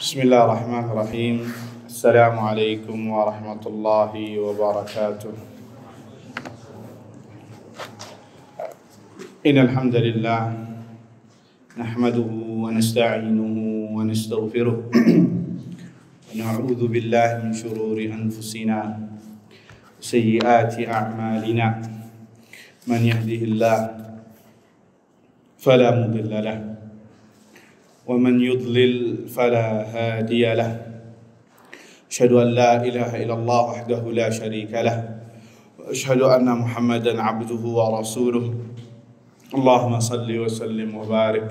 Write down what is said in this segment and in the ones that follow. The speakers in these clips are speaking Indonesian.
Bismillahirrahmanirrahim. Assalamualaikum warahmatullahi wabarakatuh. Innal hamdalillah nahmaduhu wa nasta'inuhu wa nastaghfiruh. Wa na'udzu billahi min shururi anfusina sayyiati a'malina. Man yahdihillahu fala mudilla lahu ومن يضلل فلا هادي له أشهد أن لا إله إلا الله وحده لا شريك له وأشهد أن محمدا عبده ورسوله اللهم صل وسلم وبارك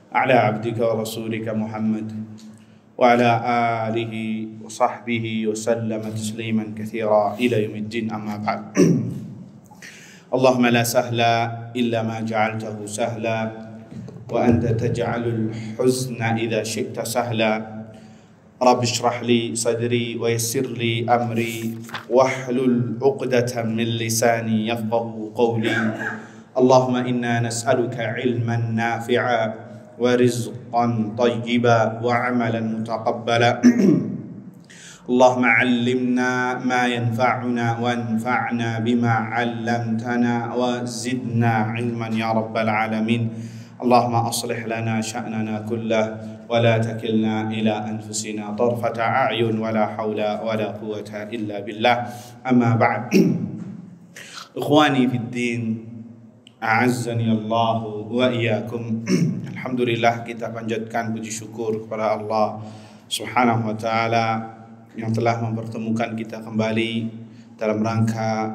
على عبدك ورسولك محمد وعلى آله وصحبه وسلم تسليما كثيرا إلى يوم الدين أما بعد اللهم لا سهل إلا ما جعلته سهلا وأنت تجعل الحزن إذا شئت سهلا رب اشرح لي صدري ويسر لي أمري واحلل عقدة من لساني يفقه قولي اللهم إنا نسألك علما نافعا ورزقا طيبا وعملا متقبلا اللهم علمنا ما ينفعنا وانفعنا بما علمتنا وزدنا علما يا رب العالمين اللهم أصلح لنا شأننا كله ولا تكلنا إلى أنفسنا طرفة أعين ولا حول ولا قوة إلا بالله أما بعد إخواني في الدين أعزني الله وإياكم Alhamdulillah, kita panjatkan puji syukur kepada Allah Subhanahu wa taala yang telah mempertemukan kita kembali dalam rangka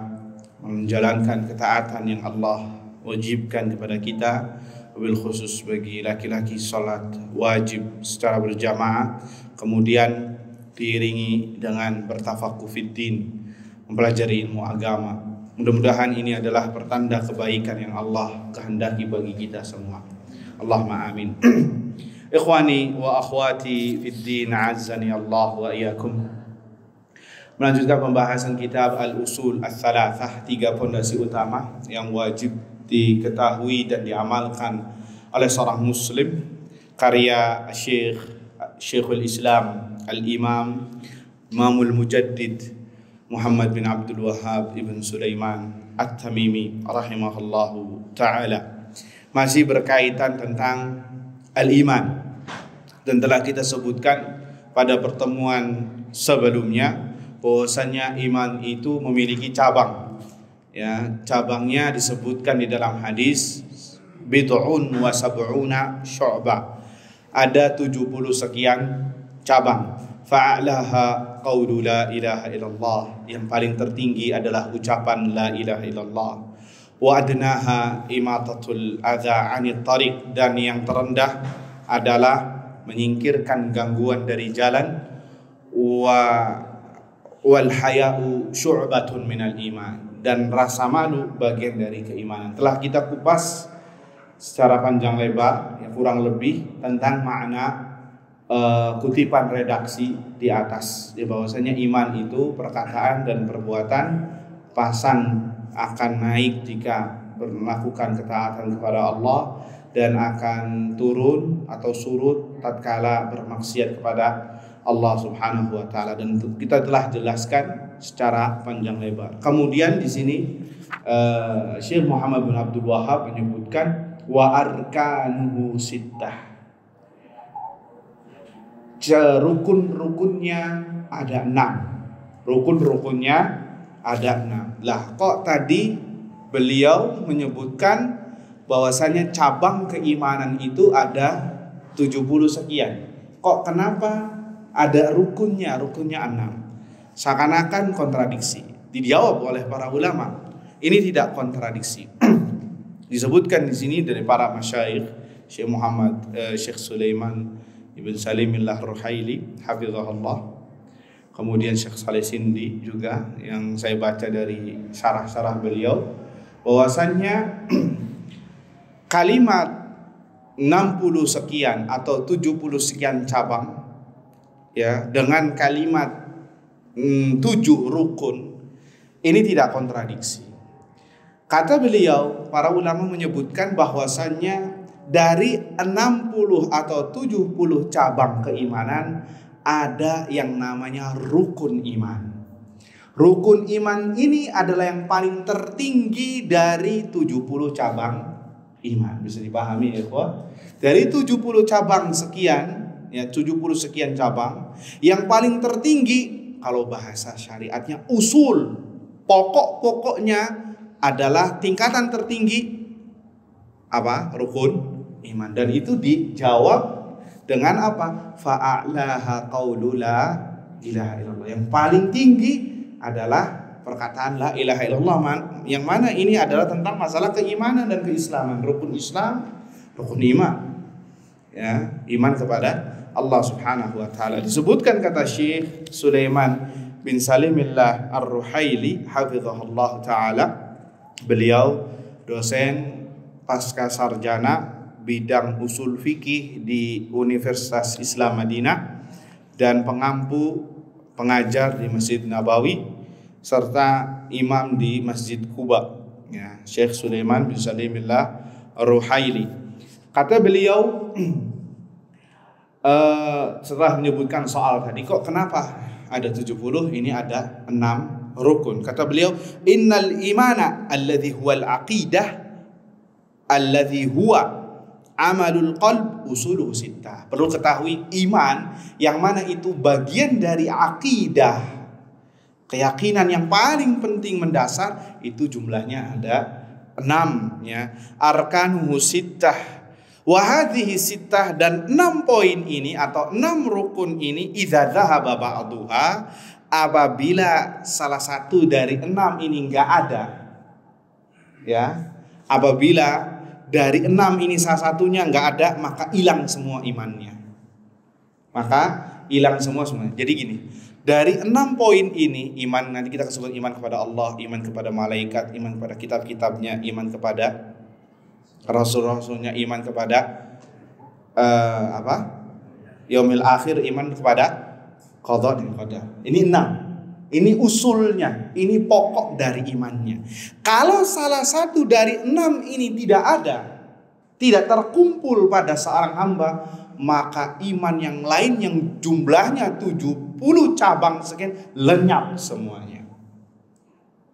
menjalankan ketaatan yang Allah wajibkan kepada kita. Wabil khusus bagi laki-laki salat wajib secara berjamaah, kemudian diiringi dengan bertafaqquh fiddin, mempelajari ilmu agama. Mudah-mudahan ini adalah pertanda kebaikan yang Allah kehendaki bagi kita semua. Allahumma amin. Ikhwani wa akhwati fiddin, azzani Allah wa iyyakum. Melanjutkan pembahasan kitab Al-Usul Ats-Tsalatsah, 3 pondasi utama yang wajib diketahui dan diamalkan oleh seorang muslim, karya Syekhul Islam Al-Imam Imamul Mujaddid Muhammad bin Abdul Wahhab ibn Sulaiman At-Tamimi rahimahullahu ta'ala. Masih berkaitan tentang al-iman, dan telah kita sebutkan pada pertemuan sebelumnya bahwasanya iman itu memiliki cabang. Ya, cabangnya disebutkan di dalam hadis bid'un wa sab'una syu'bah. Ada 70 sekian cabang. Fa'alaha qaulu la ilaha illallah. Yang paling tertinggi adalah ucapan la ilaha illallah. Wa adnaha imatatul adza 'anit tariq, dan yang terendah adalah menyingkirkan gangguan dari jalan. Wal haya'u syu'batun minal iman, dan rasa malu bagian dari keimanan. Telah kita kupas secara panjang lebar, ya kurang lebih, tentang makna kutipan redaksi di atas, ya bahwasanya iman itu perkataan dan perbuatan, pasang akan naik jika melakukan ketaatan kepada Allah, dan akan turun atau surut tatkala bermaksiat kepada Allah Subhanahu wa taala, dan kita telah jelaskan secara panjang lebar. Kemudian di sini Syekh Muhammad bin Abdul Wahhab menyebutkan wa arkanuhu sittah. Rukun-rukunnya ada 6. Rukun-rukunnya ada 6. Lah, kok tadi beliau menyebutkan bahwasanya cabang keimanan itu ada 70 sekian. Kok kenapa ada rukunnya 6? Seakan-akan kontradiksi. Dijawab oleh para ulama, ini tidak kontradiksi. Disebutkan di sini dari para masyayikh, Syekh Sulaiman Ibn Salimillah Ruhaili hafizahullah, kemudian Syekh Saleh Sindi juga, yang saya baca dari syarah-syarah beliau, bahwasannya kalimat 60 sekian atau 70 sekian cabang, ya, dengan kalimat 7 rukun, ini tidak kontradiksi. Kata beliau, para ulama menyebutkan bahwasannya dari 60 atau 70 cabang keimanan ada yang namanya rukun iman. Rukun iman ini adalah yang paling tertinggi dari 70 cabang iman. Bisa dipahami ya, Pak? Dari 70 cabang sekian, ya 70 sekian cabang, yang paling tertinggi kalau bahasa syariatnya usul, pokok-pokoknya adalah tingkatan tertinggi apa? Rukun iman. Dan itu dijawab dengan apa? Fa'alaha qaulu la ilaha illallah. Yang paling tinggi adalah perkataan la ilaha illallah, yang mana ini adalah tentang masalah keimanan dan keislaman. Rukun Islam, rukun iman. Ya, iman kepada Allah Subhanahu wa taala. Disebutkan kata Syekh Sulaiman bin Salimillah Ar-Ruhaili hafizahullah taala, beliau dosen pasca sarjana bidang usul fikih di Universitas Islam Madinah dan pengajar di Masjid Nabawi serta imam di Masjid Quba, ya, Syekh Sulaiman bin Salimillah Ar-Ruhaili. Kata beliau setelah menyebutkan soal tadi, kok kenapa ada 70, ini ada 6 rukun. Kata beliau, innal imana alladhi huwal aqidah alladhi huwa amalul qalb usuluhu sittah. Perlu ketahui, iman yang mana itu bagian dari akidah, keyakinan yang paling penting mendasar, itu jumlahnya ada 6, ya. Arkanuhu sittah wa hadhihi sittah, dan 6 poin ini atau 6 rukun ini idza dzahaba ba'duha, apabila salah satu dari 6 ini enggak ada, ya, apabila dari 6 ini salah satunya enggak ada, maka hilang semua imannya. Maka hilang semuanya. Jadi gini, dari 6 poin ini, iman, nanti kita sebut iman kepada Allah, iman kepada malaikat, iman kepada kitab-kitabnya, iman kepada rasul-rasulnya, iman kepada yaumil akhir, iman kepada qada dan qadar. Ini 6. Ini usulnya, ini pokok dari imannya. Kalau salah satu dari 6 ini tidak ada, tidak terkumpul pada seorang hamba, maka iman yang lain yang jumlahnya 70 cabang sekian lenyap semuanya.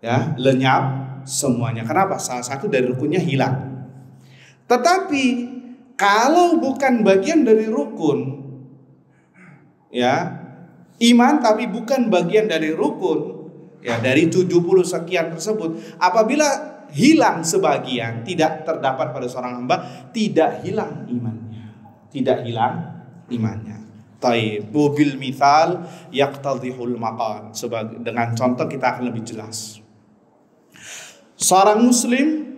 Ya, lenyap semuanya. Kenapa? Salah satu dari rukunnya hilang. Tetapi kalau bukan bagian dari rukun, ya, iman tapi bukan bagian dari rukun, ya, dari 70 sekian tersebut, apabila hilang sebagian, tidak terdapat pada seorang hamba, tidak hilang imannya. Tidak hilang imannya. Taib, bil mithal yaqtadhihul maqal. Dengan contoh kita akan lebih jelas. Seorang muslim,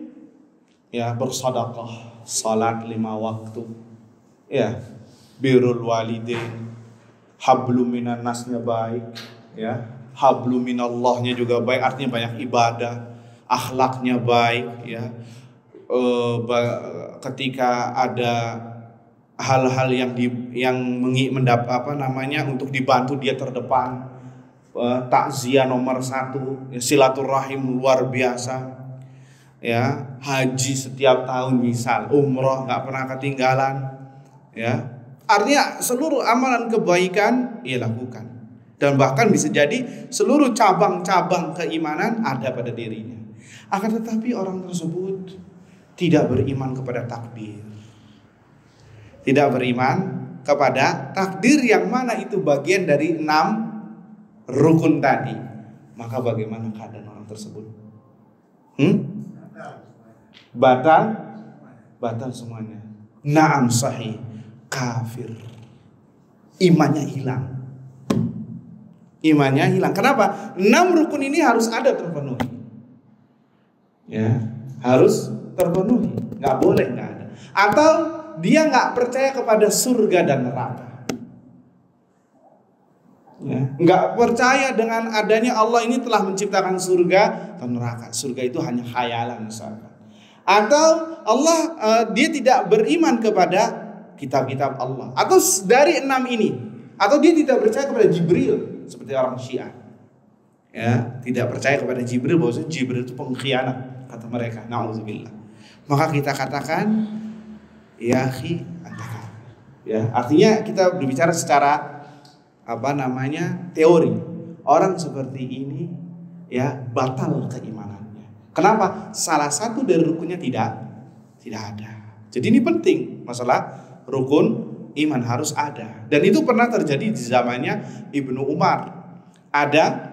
ya, bersedekah, salat 5 waktu, ya, birrul walidain, hablum minan nasnya baik, ya, hablum minallahnya juga baik, artinya banyak ibadah, akhlaknya baik, ya. Ketika ada hal-hal yang untuk dibantu, dia terdepan. Takziah nomor 1, ya, silaturahim luar biasa, ya, haji setiap tahun, misal umroh nggak pernah ketinggalan, ya, artinya seluruh amalan kebaikan ia lakukan, dan bahkan bisa jadi seluruh cabang-cabang keimanan ada pada dirinya. Akan tetapi orang tersebut tidak beriman kepada takdir, tidak beriman kepada takdir yang mana itu bagian dari 6 rukun tadi. Maka bagaimana keadaan orang tersebut? Batal semuanya. Naam sahih, kafir. Imannya hilang. Imannya hilang. Kenapa? 6 rukun ini harus ada terpenuhi. Ya, harus terpenuhi. Nggak boleh nggak ada. Atau dia nggak percaya kepada surga dan neraka. Ya, nggak percaya dengan adanya Allah ini telah menciptakan surga dan neraka. Surga itu hanya khayalan misalkan. Atau Allah dia tidak beriman kepada kitab-kitab Allah. Atau dari 6 ini. Atau dia tidak percaya kepada Jibril seperti orang Syiah. Ya, tidak percaya kepada Jibril, bahwasanya Jibril itu pengkhianat kata mereka. Nauzubillah. Maka kita katakan Ya akhi, ya, artinya kita berbicara secara teori. Orang seperti ini ya batal keimanannya. Kenapa? Salah satu dari rukunnya tidak ada. Jadi ini penting, masalah rukun iman harus ada. Dan itu pernah terjadi di zamannya Ibnu Umar. Ada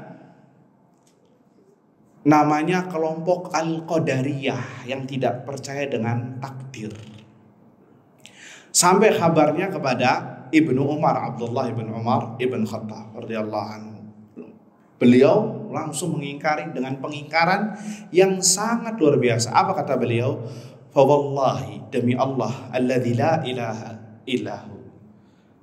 namanya kelompok Al-Qadariyah yang tidak percaya dengan takdir. Sampai kabarnya kepada Ibnu Umar, Abdullah ibn Umar ibn Khattab radhiyallahu anhu. Beliau langsung mengingkari dengan pengingkaran yang sangat luar biasa. Apa kata beliau? Fa wallahi, demi Allah, alladzi la ilaha illahu,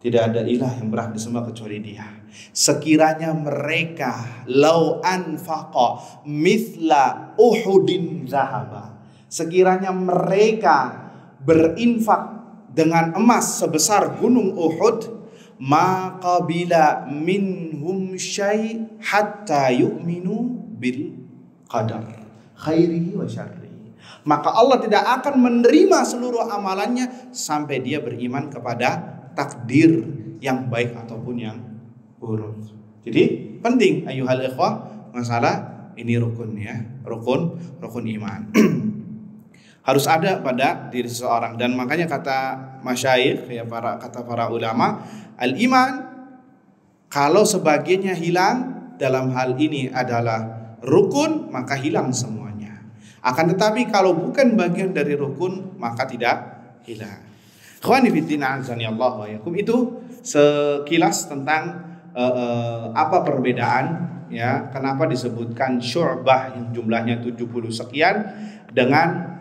tidak ada ilah yang berhak disembah kecuali Dia. Sekiranya mereka lau anfaqa mithla Uhudin zahaba, sekiranya mereka berinfak dengan emas sebesar gunung Uhud, maka bila minhum syai hatta yu'minu bil qadar khairihi wa syarrihi, maka Allah tidak akan menerima seluruh amalannya sampai dia beriman kepada takdir yang baik ataupun yang buruk. Jadi penting ayuhal ikhwah masalah ini rukun ya, rukun iman. Harus ada pada diri seseorang, dan makanya kata masyayikh ya, para ulama, al-iman kalau sebagiannya hilang dalam hal ini adalah rukun, maka hilang semuanya. Akan tetapi kalau bukan bagian dari rukun maka tidak hilang. Ikhwani fiddin azani Allah wa yakum, itu sekilas tentang apa perbedaan ya, kenapa disebutkan syu'bah yang jumlahnya 70 sekian dengan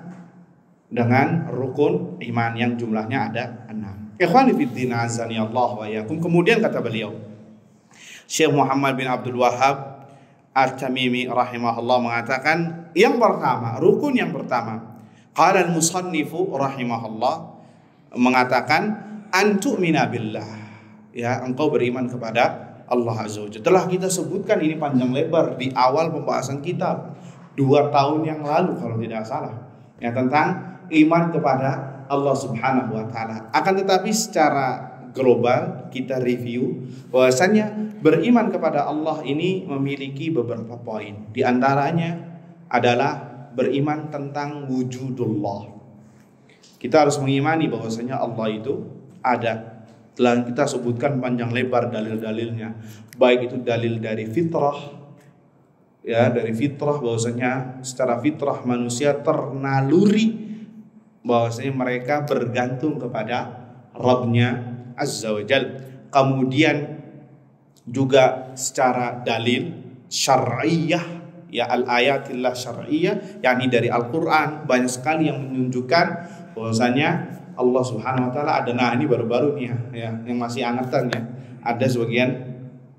rukun iman yang jumlahnya ada 6. Ikhwani fiddin azani Allah wa yakum. Kemudian kata beliau, Syekh Muhammad bin Abdul Wahhab At-Tamimi rahimahullah mengatakan, yang pertama, rukun yang pertama, qala al-musannifu rahimahullah mengatakan antu'mina billah, ya, engkau beriman kepada Allah Azza wa Jalla. Telah kita sebutkan ini panjang lebar di awal pembahasan kitab 2 tahun yang lalu kalau tidak salah, ya, tentang iman kepada Allah Subhanahu wa taala. Akan tetapi secara global kita review bahwasanya beriman kepada Allah ini memiliki beberapa poin. Di antaranya adalah beriman tentang wujudullah. Kita harus mengimani bahwasanya Allah itu ada. Telah kita sebutkan panjang lebar dalil-dalilnya. Baik itu dalil dari fitrah, ya, dari fitrah bahwasanya secara fitrah manusia ternaluri bahwasanya mereka bergantung kepada Rabbnya Azza wa Jal. Kemudian juga secara dalil syar'iyah, ya, al-ayatillah syar'iyah, yakni dari Al-Quran banyak sekali yang menunjukkan bahwasanya Allah Subhanahu wa taala ada. Nah, ini baru-baru nih ya, yang masih angatan ya, ada sebagian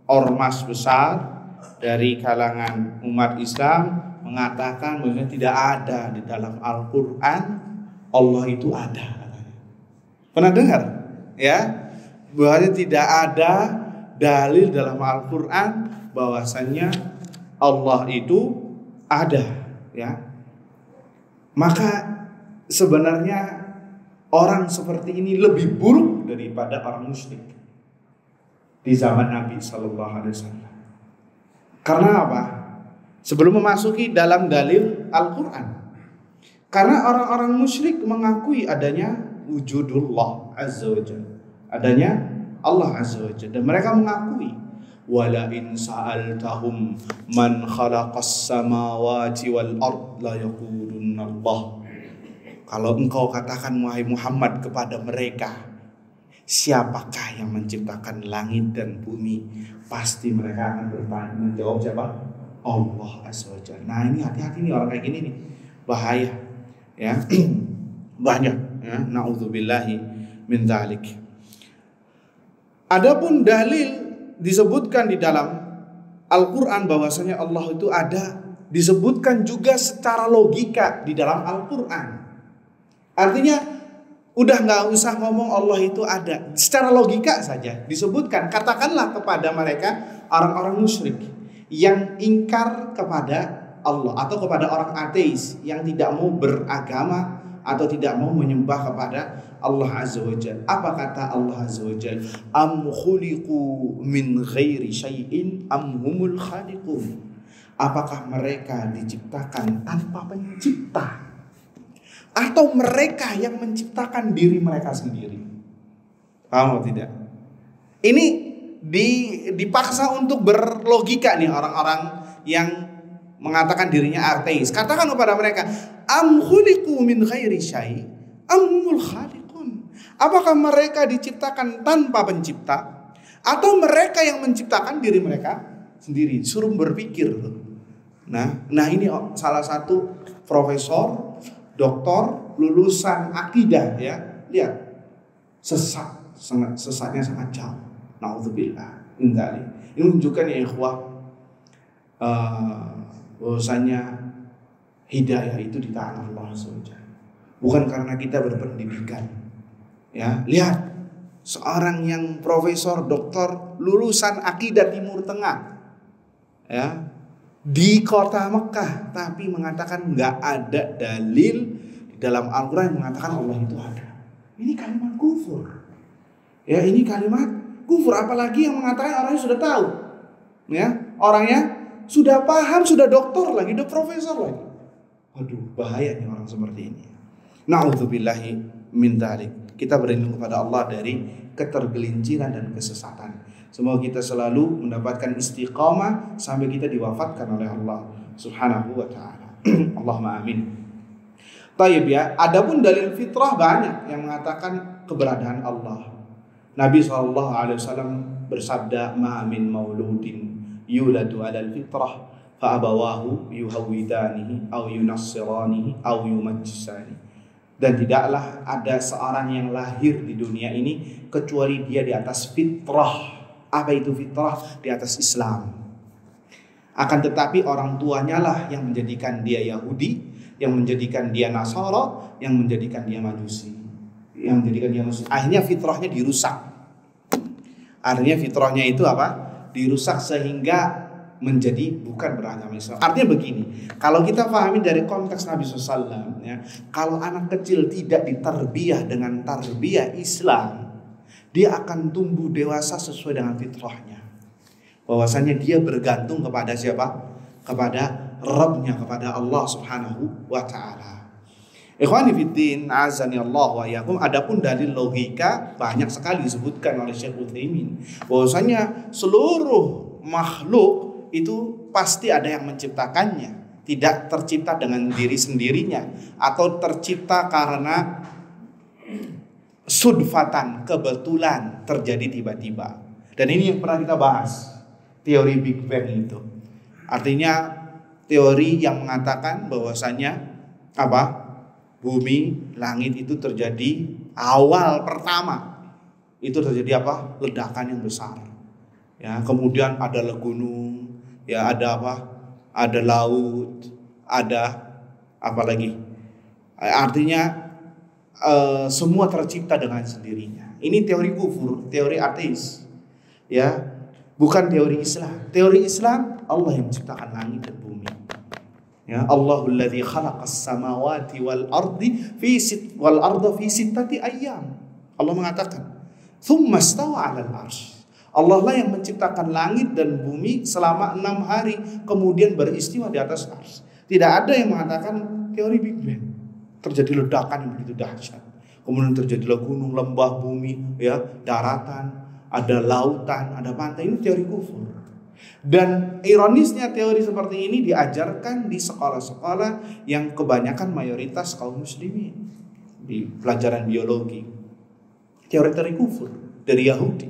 ormas besar dari kalangan umat Islam mengatakan bahwasanya tidak ada di dalam Al-Quran Allah itu ada. Pernah dengar ya, bahwa tidak ada dalil dalam Al-Quran bahwasanya Allah itu ada, ya. Maka sebenarnya orang seperti ini lebih buruk daripada orang musyrik di zaman Nabi Sallallahu Alaihi Wasallam. Karena apa? Sebelum memasuki dalam dalil Al-Quran, karena orang-orang musyrik mengakui adanya wujudullah Azza wa Jalla, adanya Allah Azza wa Jalla, dan mereka mengakui wala in sa'altahum man khalaqas samawati wal ard la yaqulunna Allah. Kalau engkau katakan wahai Muhammad kepada mereka, siapakah yang menciptakan langit dan bumi, pasti mereka akan bertanya, menjawab siapa? Allah Azza wa Jalla. Nah, ini hati-hati nih orang kayak gini nih, bahaya ya. Banyak ya, naudzubillahi min dzalik. Adapun dalil disebutkan di dalam Al-Quran bahwasanya Allah itu ada, disebutkan juga secara logika di dalam Al-Quran. Artinya udah nggak usah ngomong Allah itu ada, secara logika saja disebutkan. Katakanlah kepada mereka orang-orang musyrik yang ingkar kepada Allah atau kepada orang ateis yang tidak mau beragama atau tidak mau menyembah kepada Allah Azza wa Jalla. Apa kata Allah Azza wa Jalla? Am khuliqu min ghairi syai'in am humul khaliqun. Apakah mereka diciptakan tanpa pencipta, atau mereka yang menciptakan diri mereka sendiri? Paham atau tidak? Ini dipaksa untuk berlogika nih orang-orang yang mengatakan dirinya ateis. Katakan kepada mereka, am khuliqu min ghairi syai' am humul khaliqun. Apakah mereka diciptakan tanpa pencipta, atau mereka yang menciptakan diri mereka sendiri? Suruh berpikir. Nah ini salah satu profesor, doktor, lulusan akidah ya. Lihat, sesatnya sangat jauh. Na'udzubillah min dzalik. Ini menunjukkan ya ikhwah, bahwasanya hidayah itu di tangan Allah SWT. Bukan karena kita berpendidikan. Ya, lihat seorang yang profesor, doktor, lulusan akidah Timur Tengah, ya, di kota Mekah, tapi mengatakan nggak ada dalil di dalam Al-Quran yang mengatakan Allah itu ada. Ini kalimat kufur. Ya, ini kalimat kufur. Apalagi yang mengatakan orangnya sudah tahu, ya, orangnya sudah paham, sudah doktor lagi, udah profesor lagi. Aduh, bahaya nih orang seperti ini. Na'udzubillahi min dzalik. Kita berlindung kepada Allah dari ketergelinciran dan kesesatan. Semoga kita selalu mendapatkan istiqamah sampai kita diwafatkan oleh Allah Subhanahu wa taala. Allahumma amin. Tayyib ya, adapun dalil fitrah banyak yang mengatakan keberadaan Allah. Nabi SAW bersabda, "Ma min mauludin yuladu 'alal fitrah fa abawahu yuhawidanihi aw yunassiranihi aw yumajjisani." Dan tidaklah ada seorang yang lahir di dunia ini kecuali dia di atas fitrah. Apa itu fitrah? Di atas Islam. Akan tetapi orang tuanya lah yang menjadikan dia Yahudi, yang menjadikan dia Nasara, yang menjadikan dia Majusi, yang menjadikan dia Muslim. Akhirnya fitrahnya dirusak. Artinya fitrahnya itu apa? Dirusak sehingga menjadi bukan beragama Islam. Artinya begini, kalau kita pahami dari konteks Nabi SAW, ya, kalau anak kecil tidak ditarbiyah dengan tarbiyah Islam, dia akan tumbuh dewasa sesuai dengan fitrahnya. Bahwasanya dia bergantung kepada siapa? Kepada Rabbnya, kepada Allah Subhanahu wa ta'ala. Ikhwani fiddin, azani Allah wa iyyakum. Adapun dalil logika banyak sekali disebutkan oleh Syekh Utsaimin, bahwasanya seluruh makhluk itu pasti ada yang menciptakannya, tidak tercipta dengan diri sendirinya atau tercipta karena sudfatan, kebetulan terjadi tiba-tiba. Dan ini yang pernah kita bahas, teori Big Bang itu. Artinya teori yang mengatakan bahwasanya apa? Bumi, langit itu terjadi awal pertama itu terjadi apa? Ledakan yang besar. Ya, kemudian ada gunung, ya ada apa? Ada laut, ada apa lagi? Artinya semua tercipta dengan sendirinya. Ini teori kufur, teori ateis. Ya, bukan teori Islam. Teori Islam, Allah yang menciptakan langit dan bumi. Ya, Allahul ladzi khalaqas samawati wal ardi wal arda fi sittati ayyam. Allah mengatakan, "Tsumma stawa 'alal 'arsy." Allah lah yang menciptakan langit dan bumi selama 6 hari, kemudian beristiwa di atas ars. Tidak ada yang mengatakan teori Big Bang. Terjadi ledakan yang begitu dahsyat, kemudian terjadilah gunung, lembah, bumi, ya, daratan, ada lautan, ada pantai. Ini teori kufur. Dan ironisnya teori seperti ini diajarkan di sekolah-sekolah yang kebanyakan mayoritas kaum muslimin, di pelajaran biologi. Teori-teori kufur dari Yahudi.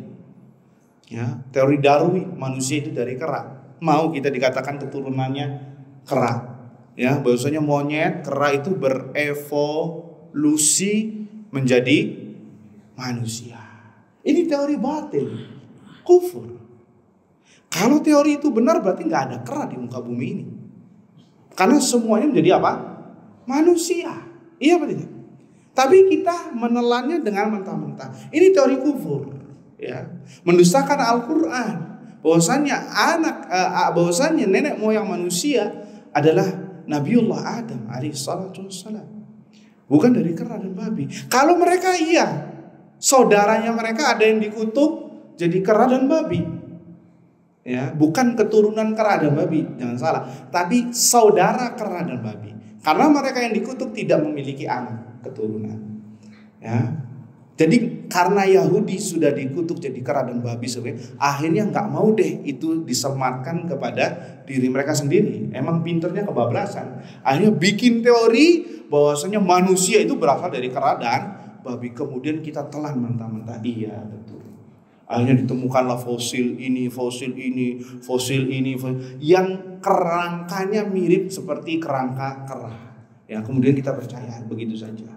Ya, teori Darwin, manusia itu dari kera. Mau kita dikatakan keturunannya kera. Ya, bahwasanya monyet, kera itu berevolusi menjadi manusia. Ini teori batil, kufur. Kalau teori itu benar berarti nggak ada kera di muka bumi ini. Karena semuanya menjadi apa? Manusia. Iya apa tidak? Tapi kita menelannya dengan mentah-mentah. Ini teori kufur. Ya, mendustakan Al-Quran. Bahwasanya nenek moyang manusia adalah Nabiullah Adam alaihissalatu wassalam. bukan dari kera dan babi. Kalau mereka iya, saudaranya mereka ada yang dikutuk jadi kera dan babi. Ya, bukan keturunan kera dan babi, jangan salah. Tapi saudara kera dan babi. Karena mereka yang dikutuk tidak memiliki anak keturunan. Ya. Jadi karena Yahudi sudah dikutuk jadi kera dan babi sebenarnya, akhirnya nggak mau deh itu disematkan kepada diri mereka sendiri. Emang pinternya kebablasan. Akhirnya bikin teori bahwasanya manusia itu berasal dari kera dan babi. Kemudian kita telan mentah-mentah. Iya betul. Akhirnya ditemukanlah fosil ini yang kerangkanya mirip seperti kerangka kera. Ya, kemudian kita percaya begitu saja.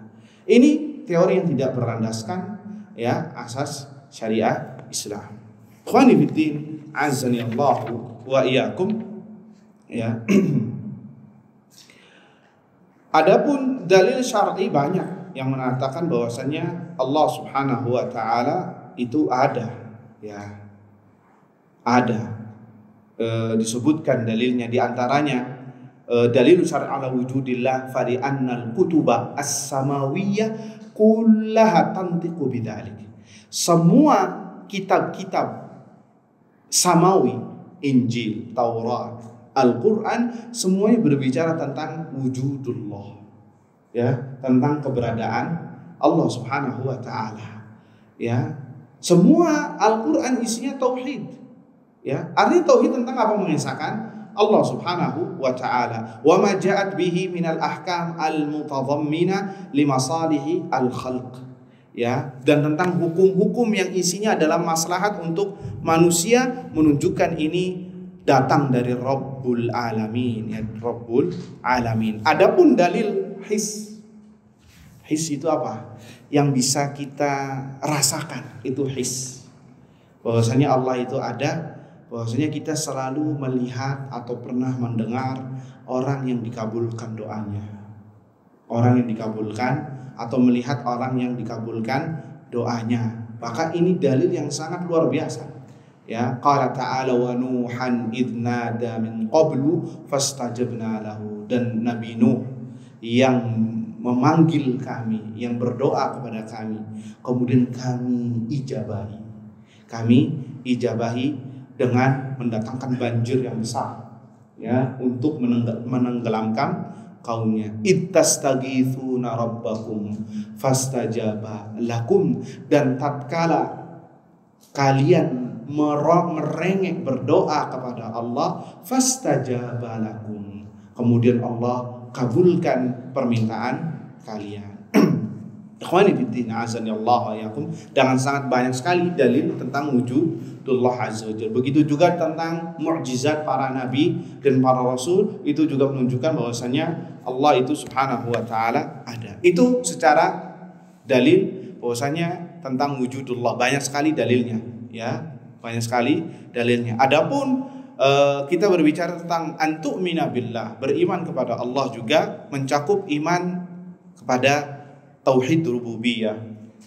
Ini teori yang tidak berlandaskan ya asas syariah Islam. Ikhwani fiddin, azani Allah wa iyyakum. Ya. Adapun dalil syar'i banyak yang mengatakan bahwasanya Allah Subhanahu wa taala itu ada, ya. Ada. Disebutkan dalilnya di antaranya dalil syar'i ala wujudillah fa li annal kutuba as-samawiyyah kullaha tantiqu bidzalik. Semua kitab-kitab samawi, Injil, Taurat, Al-Quran, semuanya berbicara tentang wujudullah, ya, tentang keberadaan Allah Subhanahu wa taala. Ya. Semua Al-Quran isinya tauhid. Ya, artinya tauhid tentang apa? Mengesahkan Allah Subhanahu wa taala. Wa ma ja'at bihi minal ahkam al-mutadhammina limasalihi al-khalq. Ya, dan tentang hukum-hukum yang isinya adalah maslahat untuk manusia, menunjukkan ini datang dari Rabbul Alamin, ya, Rabbul Alamin. Adapun dalil his itu apa? Yang bisa kita rasakan, itu his. Bahwasanya Allah itu ada, bahwasanya kita selalu melihat atau pernah mendengar orang yang dikabulkan doanya. Orang yang dikabulkan atau melihat orang yang dikabulkan doanya. Maka ini dalil yang sangat luar biasa. Ya, qala ta'ala wa nuhan idnada min qablu fastajabna lahu. Dan Nabi Nuh yang memanggil kami, yang berdoa kepada kami, kemudian kami ijabahi. Kami ijabahi dengan mendatangkan banjir yang besar, ya, untuk menenggelamkan kaumnya. Ittastaghithuna rabbakum fastajaba lakum. Dan tatkala kalian merengek berdoa kepada Allah, fastajaba lakum, kemudian Allah kabulkan permintaan kalian. Ikhwani fiddin, azani Allah wa iyyakum. Dengan sangat banyak sekali dalil tentang wujudullah azza wajalla. Begitu juga tentang mukjizat para nabi dan para rasul, itu juga menunjukkan bahwasanya Allah itu subhanahu wa ta'ala ada. Itu secara dalil bahwasanya tentang wujudullah banyak sekali dalilnya, ya, banyak sekali dalilnya. Adapun kita berbicara tentang antu'mina billah, beriman kepada Allah, juga mencakup iman kepada tauhid rububiyah,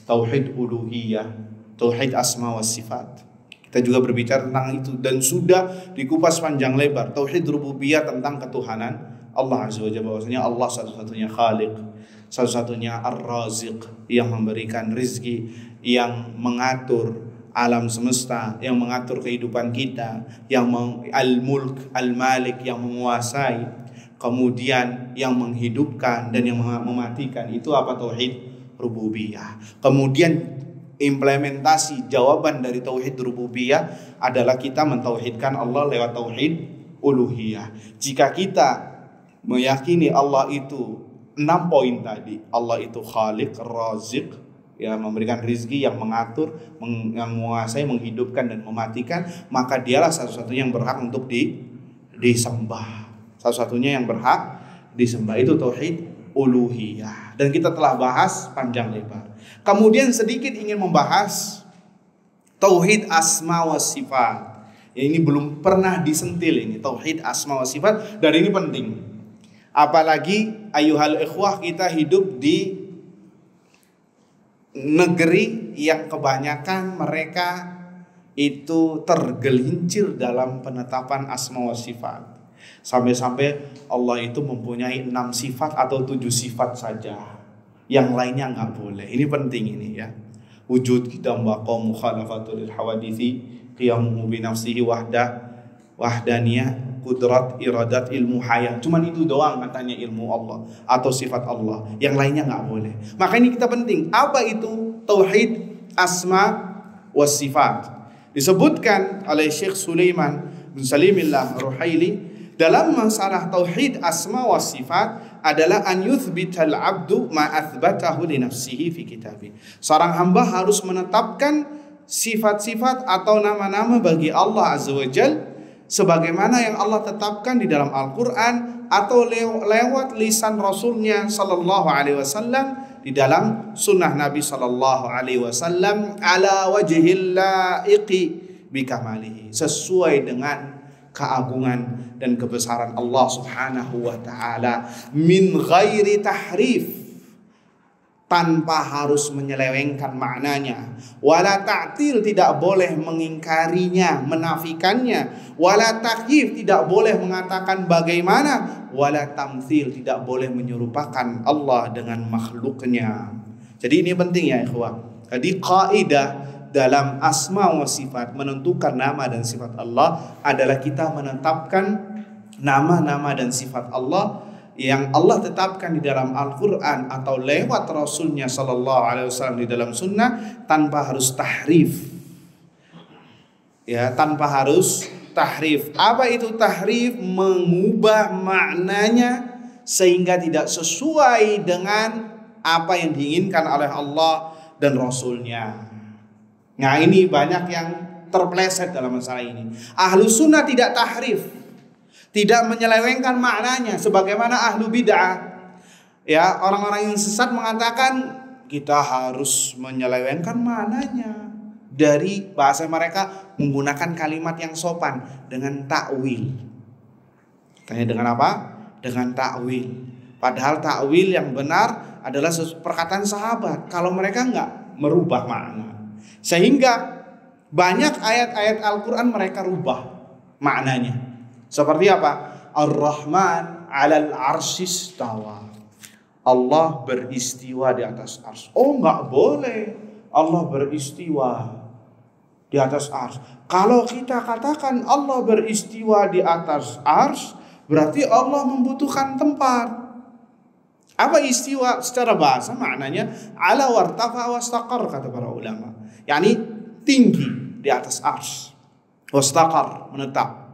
tauhid uluhiyah, tauhid asma wa sifat. Kita juga berbicara tentang itu dan sudah dikupas panjang lebar. Tauhid rububiyah tentang ketuhanan Allah azza wa jalla, bahwasanya Allah satu-satunya khaliq, satu-satunya ar-raziq, yang memberikan rizki, yang mengatur alam semesta, yang mengatur kehidupan kita, yang al-mulk, al-malik, yang menguasai, kemudian yang menghidupkan dan yang mematikan. Itu apa? Tauhid rububiyah. Kemudian implementasi jawaban dari tauhid rububiyah adalah kita mentauhidkan Allah lewat tauhid uluhiyah. Jika kita meyakini Allah itu 6 poin tadi, Allah itu khaliq, raziq, ya, memberikan rizki, yang mengatur, yang menguasai, menghidupkan dan mematikan, maka dialah satu-satunya yang berhak untuk disembah. Satu-satunya yang berhak disembah, itu tauhid uluhiyah. Dan kita telah bahas panjang lebar. Kemudian sedikit ingin membahas tauhid asma wa sifat. Ya, ini belum pernah disentil, ini tauhid asma wa sifat, dan ini penting. Apalagi ayuhal ikhwah, kita hidup di negeri yang kebanyakan mereka itu tergelincir dalam penetapan asma wa sifat. Sampai-sampai Allah itu mempunyai 6 sifat atau 7 sifat saja. yang lainnya nggak boleh. Ini penting ini ya. Wujud kita baqa mukhalafatul hawadithi qiyamuhu bi nafsihi wahdaniyah kudrat iradat ilmu hayat. Cuman itu doang katanya ilmu Allah atau sifat Allah. Yang lainnya nggak boleh. Maka ini kita penting. Apa itu tauhid asma was sifat? Disebutkan oleh Syekh Sulaiman bin Salimillah Ruhaili dalam masalah tauhid asma was sifat adalah an yuthbital abdu ma athbatahu li nafsihi fi kitabih. Seorang hamba harus menetapkan sifat-sifat atau nama-nama bagi Allah Azza wa Jalla sebagaimana yang Allah tetapkan di dalam Al-Qur'an atau lewat lisan Rasulnya sallallahu alaihi wasallam di dalam sunnah Nabi sallallahu alaihi wasallam ala wajhil laiqi bikamalihi, sesuai dengan keagungan dan kebesaran Allah Subhanahu wa taala, min ghairi tahrif, tanpa harus menyelewengkan maknanya, wala ta'til, tidak boleh mengingkarinya, menafikannya, wala takyif, tidak boleh mengatakan bagaimana, wala tamtsil, tidak boleh menyerupakan Allah dengan makhluknya. Jadi ini penting ya ikhwah. Jadi kaidah dalam asma wa sifat, menentukan nama dan sifat Allah adalah kita menetapkan nama-nama dan sifat Allah yang Allah tetapkan di dalam Al-Quran atau lewat Rasulnya Sallallahu Alaihi Wasallam di dalam Sunnah, tanpa harus tahrif, ya, tanpa harus tahrif. Apa itu tahrif? Mengubah maknanya sehingga tidak sesuai dengan apa yang diinginkan oleh Allah dan Rasulnya. Nah, ini banyak yang terpeleset dalam masalah ini. Ahlus sunnah tidak tahrif, tidak menyelewengkan maknanya sebagaimana ahlu bid'ah. Ya, orang-orang yang sesat mengatakan kita harus menyelewengkan maknanya. Dari bahasa mereka menggunakan kalimat yang sopan dengan takwil. Tanya dengan apa? Dengan takwil. Padahal takwil yang benar adalah perkataan sahabat. Kalau mereka enggak merubah makna, sehingga banyak ayat-ayat Al-Quran mereka rubah maknanya. Seperti apa? Ar-Rahman 'alal 'arsyis istawa. Allah beristiwa di atas ars. Oh, enggak boleh Allah beristiwa di atas ars. Kalau kita katakan Allah beristiwa di atas ars, berarti Allah membutuhkan tempat. Apa istiwa secara bahasa? Maknanya ala wartafa wastaqar, kata para ulama. Yani tinggi di atas ars. Wastaqar, menetap.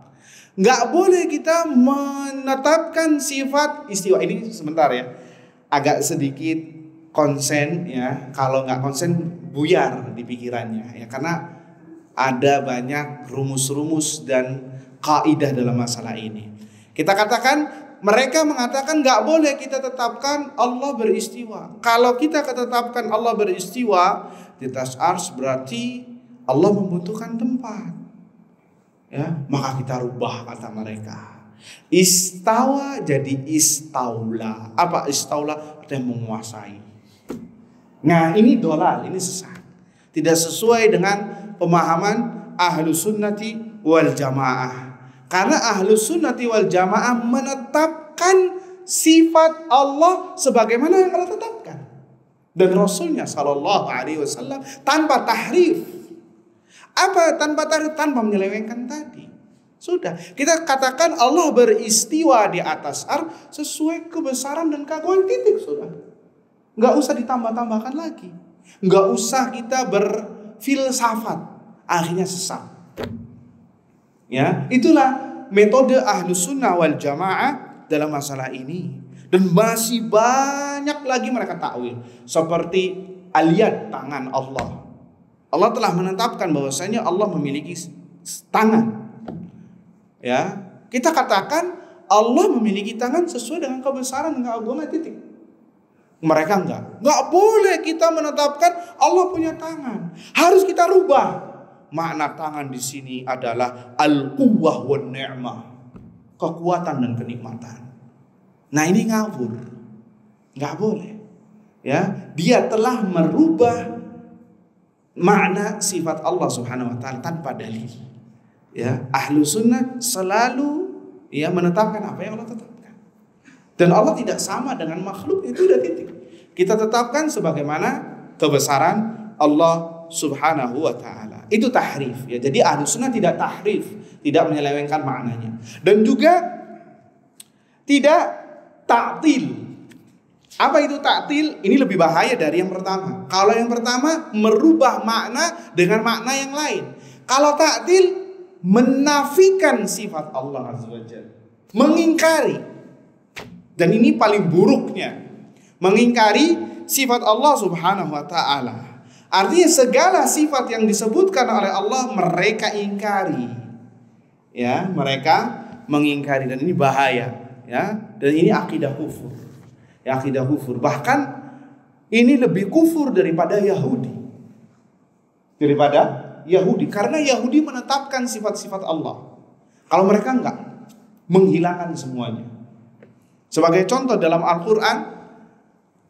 Nggak boleh kita menetapkan sifat istiwa. Ini sebentar ya, agak sedikit konsen ya. Kalau nggak konsen buyar di pikirannya ya, karena ada banyak rumus-rumus dan kaidah dalam masalah ini. Kita katakan, mereka mengatakan nggak boleh kita tetapkan Allah beristiwa. Kalau kita tetapkan Allah beristiwa di atas ars, berarti Allah membutuhkan tempat. Ya, maka kita rubah kata mereka. Istawa jadi istaula. Apa istaula? Artinya menguasai. Nah, ini dolal, ini sesat. Tidak sesuai dengan pemahaman Ahlus Sunnati wal Jamaah. Karena Ahlus Sunnati wal Jamaah menetapkan sifat Allah sebagaimana yang Allah tetapkan dan Rasulnya Sallallahu Alaihi Wasallam tanpa tahrif. Apa tanpa tahrif? Tanpa menyelewengkan tadi. Sudah, kita katakan Allah beristiwa di atas ars sesuai kebesaran dan keagungan, titik, sudah. Nggak usah ditambah-tambahkan lagi. Nggak usah kita berfilsafat, akhirnya sesat. Ya, itulah metode Ahlus Sunnah wal Jamaah dalam masalah ini. Dan masih banyak lagi mereka takwil, seperti al-yad, tangan Allah. Allah telah menetapkan bahwasanya Allah memiliki tangan. Ya, kita katakan Allah memiliki tangan sesuai dengan kebesaran dan keagungan, titik. Mereka enggak boleh kita menetapkan Allah punya tangan. Harus kita rubah. Makna tangan di sini adalah al-quwwah wan ni'mah, kekuatan dan kenikmatan. Nah, ini ngawur. Enggak boleh. Ya, dia telah merubah makna sifat Allah Subhanahu wa taala tanpa dalil. Ya, Ahlus Sunnah selalu ya menetapkan apa yang Allah tetapkan. Dan Allah tidak sama dengan makhluk, itu udah titik. Kita tetapkan sebagaimana kebesaran Allah Subhanahu wa ta'ala. Itu tahrif ya. Jadi Ahlussunnah tidak tahrif, tidak menyelewengkan maknanya. Dan juga tidak ta'til. Apa itu ta'til? Ini lebih bahaya dari yang pertama. Kalau yang pertama merubah makna dengan makna yang lain. Kalau ta'til menafikan sifat Allah Azza wa Jalla, mengingkari. Dan ini paling buruknya, mengingkari sifat Allah Subhanahu wa ta'ala. Artinya segala sifat yang disebutkan oleh Allah mereka ingkari. Ya, mereka mengingkari, dan ini bahaya ya. Dan ini akidah kufur. Ya, akidah kufur. Bahkan ini lebih kufur daripada Yahudi. Karena Yahudi menetapkan sifat-sifat Allah. Kalau mereka enggak, menghilangkan semuanya. Sebagai contoh dalam Al-Quran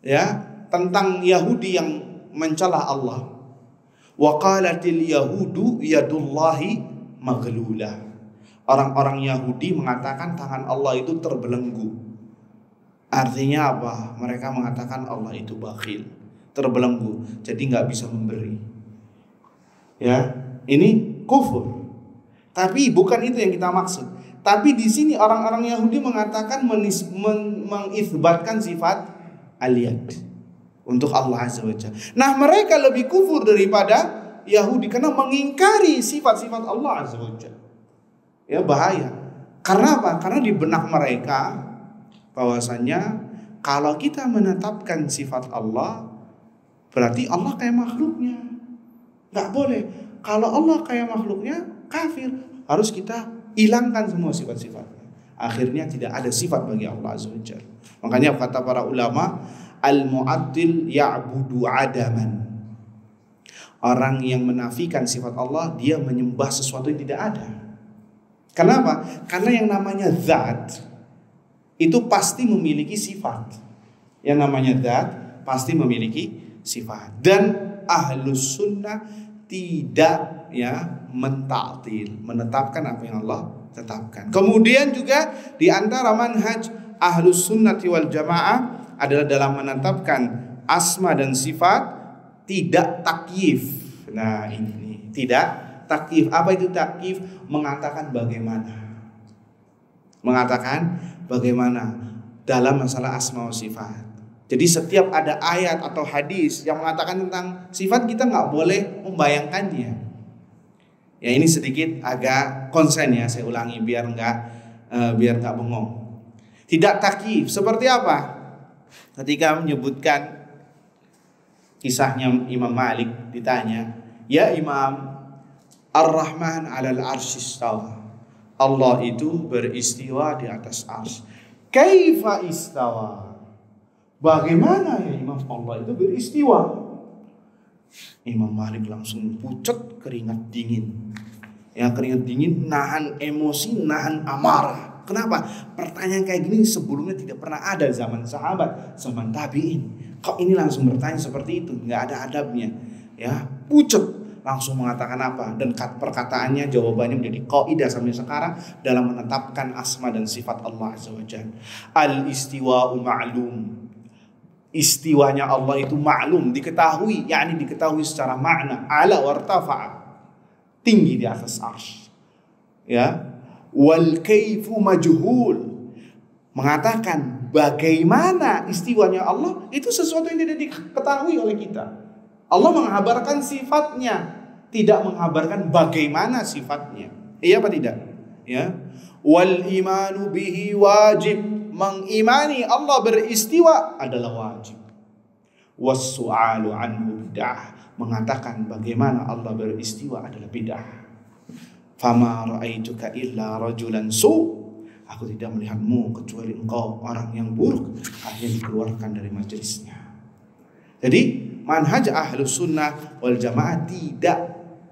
ya, tentang Yahudi yang mencela Allah. Wa qalatil yahudu yadullahi maghlulah. Orang-orang Yahudi mengatakan tangan Allah itu terbelenggu. Artinya apa? Mereka mengatakan Allah itu bakhil, terbelenggu, jadi nggak bisa memberi. Ya, ini kufur. Tapi bukan itu yang kita maksud. Tapi di sini orang-orang Yahudi mengatakan mengisbatkan sifat al-yad untuk Allah Azza wa Jalla. Nah, mereka lebih kufur daripada Yahudi karena mengingkari sifat-sifat Allah Azza wa Jalla. Ya, bahaya. Karena apa? Karena di benak mereka bahwasanya kalau kita menetapkan sifat Allah, berarti Allah kayak makhluknya. Nggak boleh. Kalau Allah kayak makhluknya, kafir. Harus kita hilangkan semua sifat-sifatnya. Akhirnya tidak ada sifat bagi Allah Azza wa Jalla. Makanya kata para ulama, al-mu'attil ya'budu adaman. Orang yang menafikan sifat Allah, dia menyembah sesuatu yang tidak ada. Kenapa? Karena yang namanya zat itu pasti memiliki sifat. Yang namanya zat pasti memiliki sifat. Dan Ahlus Sunnah tidak ya mentaktil, menetapkan apa yang Allah tetapkan. Kemudian juga di antara manhaj Ahlus Sunnati wal Jamaah adalah dalam menetapkan asma dan sifat tidak takyif. Nah, ini tidak takyif. Apa itu takyif? Mengatakan bagaimana. Mengatakan bagaimana dalam masalah asma wa sifat. Jadi setiap ada ayat atau hadis yang mengatakan tentang sifat, kita nggak boleh membayangkannya. Ya, ini sedikit agak konsen ya, saya ulangi biar nggak bengong. Tidak takyif seperti apa? Ketika menyebutkan kisahnya Imam Malik, ditanya, ya Imam, Ar-Rahman 'alal 'arsy istawa. Allah itu beristiwa di atas arsy. Kaifa istawa? Bagaimana ya Imam Allah itu beristiwa? Imam Malik langsung pucat keringat dingin. Ya, keringat dingin, nahan emosi, nahan amarah. Kenapa? Pertanyaan kayak gini sebelumnya tidak pernah ada zaman sahabat, zaman tabi'in. Kok ini langsung bertanya seperti itu? Nggak ada adabnya. Ya, pucat, langsung mengatakan apa? Dan perkataannya, jawabannya menjadi kaidah sampai sekarang dalam menetapkan asma dan sifat Allah Azza wa Jalla. Al-istiwa'u ma'lum. Istiwanya Allah itu maklum, diketahui, yakni diketahui secara makna. Ala wartafa'a, tinggi di atas arsy. Ya, wal kaifu majhul, mengatakan bagaimana istiwanya Allah itu sesuatu yang tidak diketahui oleh kita. Allah mengabarkan sifatnya, tidak mengabarkan bagaimana sifatnya. Iya apa tidak? Ya. Wal imanu bihi wajib, mengimani Allah beristiwa adalah wajib. Was-su'alu anhu bid'ah, mengatakan bagaimana Allah beristiwa adalah bid'ah. Fama ra'aituka illa rajulan su', aku tidak melihatmu kecuali engkau orang yang buruk, akhirnya dikeluarkan dari majelisnya. Jadi manhaj Ahlus Sunnah wal Jamaah tidak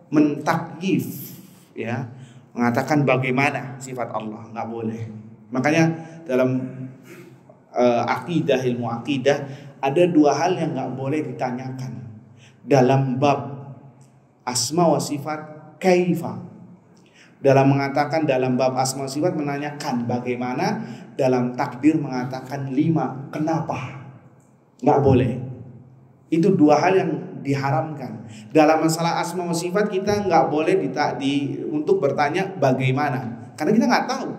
mentakyif, ya, mengatakan bagaimana sifat Allah, nggak boleh. Makanya dalam akidah, ilmu akidah, ada dua hal yang nggak boleh ditanyakan dalam bab asma wa sifat. Kaifa, Dalam mengatakan dalam bab asma sifat menanyakan bagaimana, dalam takdir mengatakan 5 kenapa. Nggak boleh. Itu 2 hal yang diharamkan. Dalam masalah asma wa sifat kita nggak boleh untuk bertanya bagaimana, karena kita nggak tahu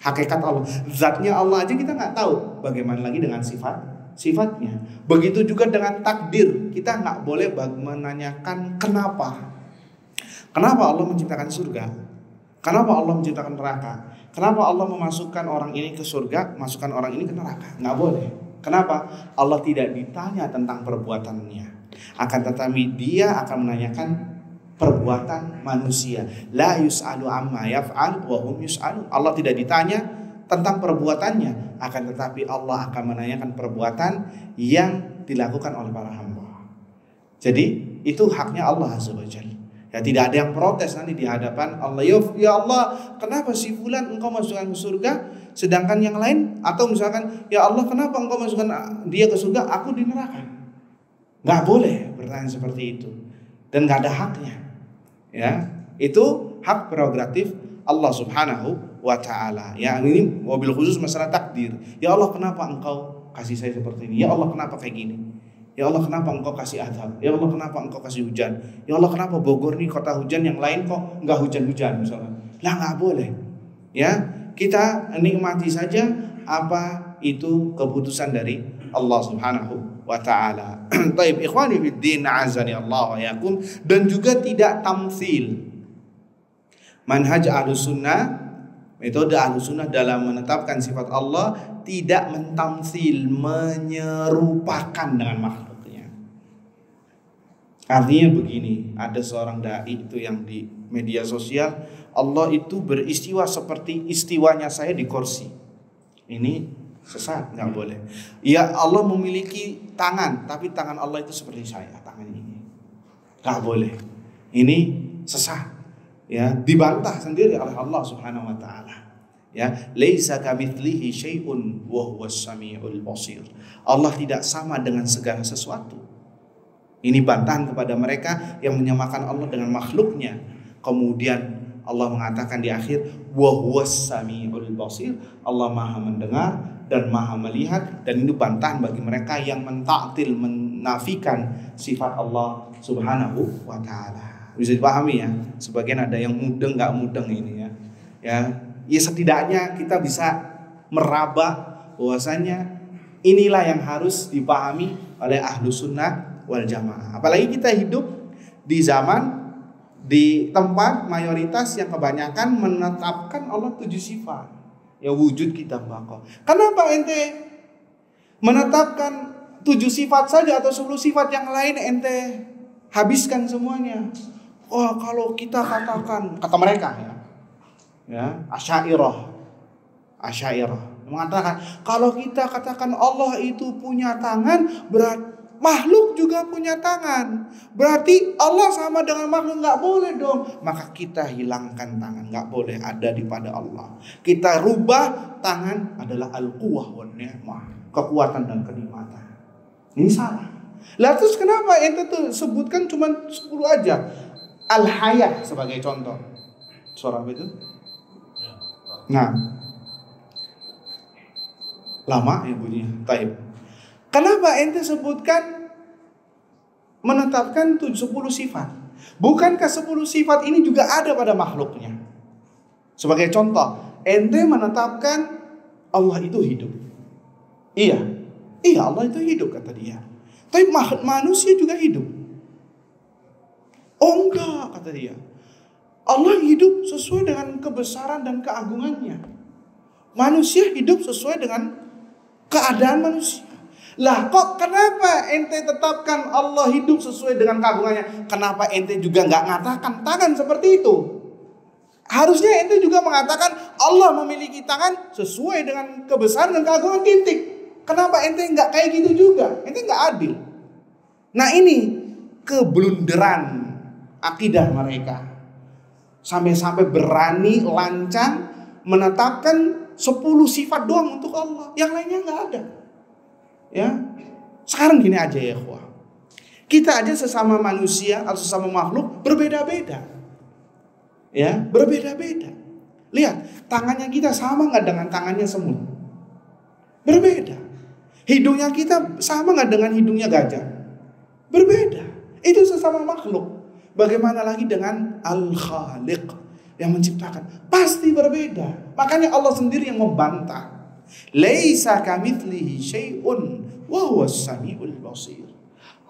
hakikat Allah, zatnya Allah aja kita nggak tahu, bagaimana lagi dengan sifatnya. Begitu juga dengan takdir, kita nggak boleh menanyakan kenapa Allah menciptakan surga, kenapa Allah menciptakan neraka, kenapa Allah memasukkan orang ini ke surga, masukkan orang ini ke neraka. Nggak boleh. Kenapa? Allah tidak ditanya tentang perbuatannya, akan tetapi dia akan menanyakan perbuatan manusia. La yus'alu amma yaf'al wa hum yus'alun. Allah tidak ditanya tentang perbuatannya, akan tetapi Allah akan menanyakan perbuatan yang dilakukan oleh para hamba. Jadi itu haknya Allah Azza wa Jalla. Ya, tidak ada yang protes nanti di hadapan Allah. Ya Allah, kenapa si fulan engkau masukkan ke surga, sedangkan yang lain, atau misalkan ya Allah, kenapa engkau masukkan dia ke surga, aku di neraka. Nggak boleh bertanya seperti itu, dan nggak ada haknya. Ya, itu hak prerogatif Allah Subhanahu wa Ta'ala. Ya, ini mobil khusus masalah takdir. Ya Allah, kenapa engkau kasih saya seperti ini? Ya Allah, kenapa kayak gini? Ya Allah, kenapa engkau kasih azab? Ya Allah, kenapa engkau kasih hujan? Ya Allah, kenapa Bogor nih kota hujan, yang lain kok nggak hujan-hujan misalnya? Lah, nggak boleh. Ya, kita nikmati saja apa itu keputusan dari Allah Subhanahu wa Ta'ala. Taib ikhwani fiddin, azani Allah wa yakum. Dan juga tidak tamtsil. Manhaj Ahlussunnah, metode Ahlussunnah dalam menetapkan sifat Allah, tidak mentamtsil, menyerupakan dengan makhluknya. Artinya begini, ada seorang dai itu yang di media sosial, Allah itu beristiwa seperti istiwanya saya di kursi. Ini sesat, nggak boleh. Ya, Allah memiliki tangan, tapi tangan Allah itu seperti saya, tangan ini. Nggak boleh. Ini sesat. Ya, dibantah sendiri oleh Allah Subhanahu wa Ta'ala. Ya, laisa kamitslihi syai'un wa huwas samiul basir. Allah tidak sama dengan segala sesuatu. Ini bantahan kepada mereka yang menyamakan Allah dengan makhluknya. Kemudian Allah mengatakan di akhir, wa huwas samiul basir. Allah Maha mendengar dan Maha melihat, dan ini bantahan bagi mereka yang mentaktil, menafikan sifat Allah Subhanahu wa Ta'ala. Bisa dipahami ya. Sebagian ada yang mudeng, nggak mudeng ini ya. Ya setidaknya kita bisa meraba bahwasanya inilah yang harus dipahami oleh Ahlussunnah wal Jamaah. Apalagi kita hidup di zaman, di tempat mayoritas yang kebanyakan menetapkan Allah 7 sifat. Ya, wujud kita bakal. Kenapa ente menetapkan 7 sifat saja atau 10 sifat yang lain ente habiskan semuanya? Wah, kalau kita katakan, kata mereka ya, Asy'ariyah mengatakan, kalau kita katakan Allah itu punya tangan, berarti makhluk juga punya tangan, berarti Allah sama dengan makhluk. Nggak boleh dong. Maka kita hilangkan tangan, nggak boleh ada di pada Allah. Kita rubah tangan adalah al-quwwah wan ni'mah, kekuatan dan kenikmatan. Ini salah. Lah terus kenapa ente tuh sebutkan cuma 10 aja? Al-Hayat sebagai contoh. Suara apa itu? Nah, lama ya bunyinya. Taib. Kenapa ente sebutkan menetapkan 10 sifat? Bukankah 10 sifat ini juga ada pada makhluknya? Sebagai contoh, ente menetapkan Allah itu hidup. Iya Allah itu hidup kata dia. Tapi manusia juga hidup. Oh enggak, kata dia. Allah hidup sesuai dengan kebesaran dan keagungannya. Manusia hidup sesuai dengan keadaan manusia. Lah kok kenapa ente tetapkan Allah hidup sesuai dengan keagungannya? Kenapa ente juga nggak mengatakan tangan seperti itu? Harusnya ente juga mengatakan Allah memiliki tangan sesuai dengan kebesaran dan keagungan, titik. Kenapa ente nggak kayak gitu juga? Ente nggak adil. Nah ini keblunderan akidah mereka. Sampai-sampai berani lancang menetapkan 10 sifat doang untuk Allah, yang lainnya nggak ada. Ya, sekarang gini aja ya, ikhwah. Kita aja sesama manusia atau sesama makhluk berbeda-beda. Ya, berbeda-beda. Lihat, tangannya kita sama nggak dengan tangannya semut? Berbeda. Hidungnya kita sama nggak dengan hidungnya gajah? Berbeda. Itu sesama makhluk. Bagaimana lagi dengan Al-Khaliq yang menciptakan? Pasti berbeda. Makanya Allah sendiri yang membantah. Laisa kamitslihi syai'un wa huwas samiul basir.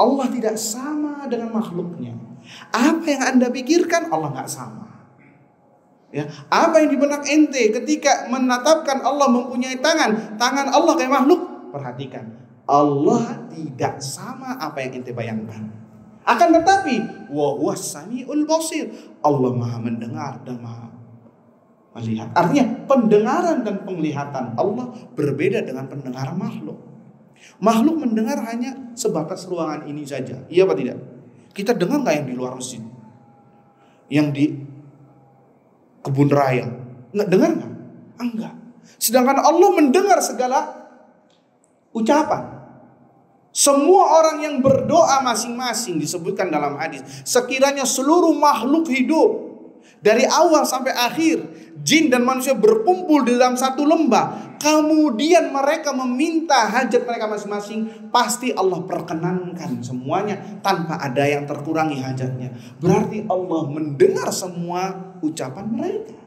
Allah tidak sama dengan makhluknya. Apa yang Anda pikirkan Allah nggak sama. Ya, apa yang di benak ente ketika menetapkan Allah mempunyai tangan, tangan Allah kayak makhluk? Perhatikan, Allah tidak sama apa yang ente bayangkan. Akan tetapi, wa huwas samiul basir. Allah Maha mendengar dan Maha melihat. Artinya pendengaran dan penglihatan Allah berbeda dengan pendengaran makhluk. Makhluk mendengar hanya sebatas ruangan ini saja. Iya apa tidak? Kita dengar nggak yang di luar masjid? Yang di kebun raya? Nggak dengar nggak? Enggak. Sedangkan Allah mendengar segala ucapan. Semua orang yang berdoa masing-masing disebutkan dalam hadis. Sekiranya seluruh makhluk hidup dari awal sampai akhir, jin dan manusia berkumpul di dalam satu lembah, kemudian mereka meminta hajat mereka masing-masing, pasti Allah perkenankan semuanya tanpa ada yang terkurangi hajatnya. Berarti Allah mendengar semua ucapan mereka.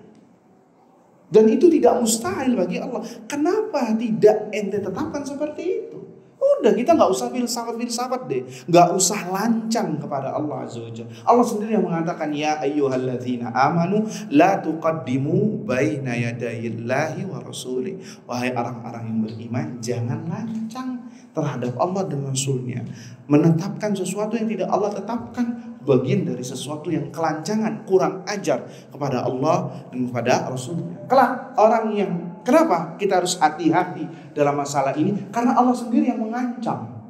Dan itu tidak mustahil bagi Allah. Kenapa tidak ente tetapkan seperti itu? Udah, kita nggak usah filsafat deh, nggak usah lancang kepada Allah Azza wa Jalla. Allah sendiri yang mengatakan, ya ayyuhalladzina amanu la tuqaddimu baina yadayillahi wa rasulih. Wahai orang-orang yang beriman, jangan lancang terhadap Allah dan Rasulnya. Menetapkan sesuatu yang tidak Allah tetapkan bagian dari sesuatu yang kelancangan, kurang ajar kepada Allah dan kepada Rasulnya. Kelak orang yang, kenapa kita harus hati-hati dalam masalah ini? Karena Allah sendiri yang mengancam.